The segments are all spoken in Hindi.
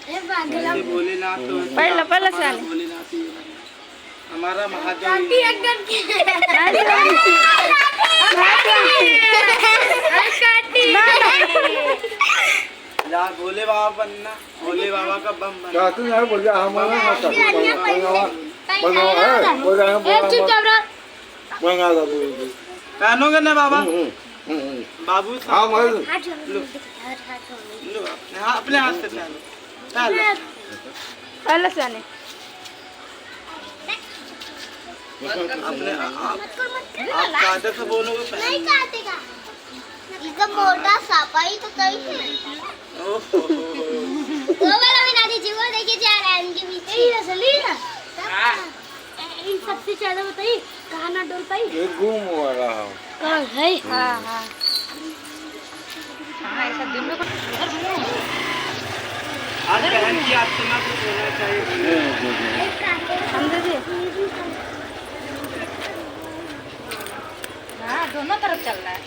भोलेनाथ तो पहला साल भोलेनाथ ही है। हमारा महादेव यार भोले बाबा बनना, भोले बाबा का बम बनना। चाहते हैं बोल जा हमारा ना चाहते बनाओ है बोल रहा है बंगा दा बोल पहनोगे ना बाबा बाबू हां मैं लो अपने हाथ से पहनो पहला साल अपने आप काटे से बोलोगे नहीं काटेगा इसका मोटा सापा ही तो कहीं है ओहो वो वाला भी ना दीजिए वो देखिए जा रहा है इनके पीछे ये असली है इन सबसे ज्यादा बताइए कहाँ ना डोल पाई ये घूम वाला है कहाँ है हाँ हाँ हाँ ऐसा दिन में आज बहन की आत्मा को होना चाहिए। समझे जी हाँ दोनों तरफ चल रहा है।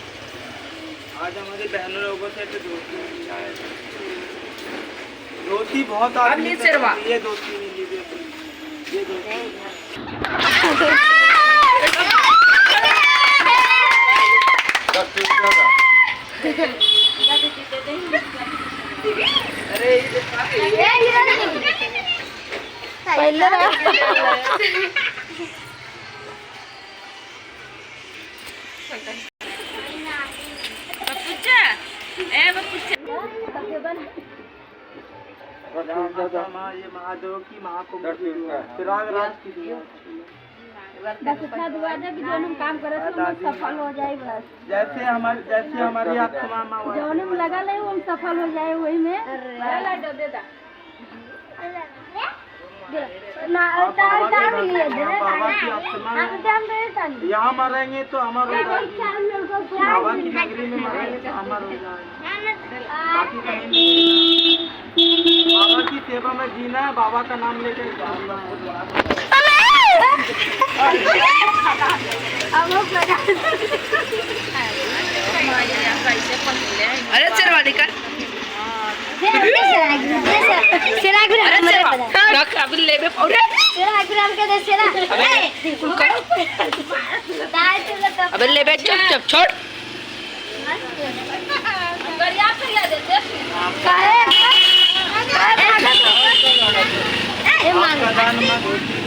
आज हमारी बहनों लोगों से तो धोती मिल जाए, धोती बहुत आदमी से ये धोती मिली ये अरे पहले ये महादेव की माँ को प्रयागराज की बस इतना दुआ दे कि जो हम काम करे तो हम सफल हो जाए बस जैसे हमारी आत्मा माँ जो में लगा ले वो हम सफल हो जाए वही में ना टाइम टाइम लिए दे बाबा की आत्मा टाइम दे टाइम यहाँ मरेंगे तो अमर हो जाएंगे, बाबा की नगरी में मरेंगे तो अमर हो जाएंगे, बाकी कहीं नहीं। बाबा की सेवा में जीना है, बाबा का नाम लेकर जाना अरे चरवाली कर अभी लेबे पौड़े अबे लेबे चुप चुप छोड़ आपका दान में धोती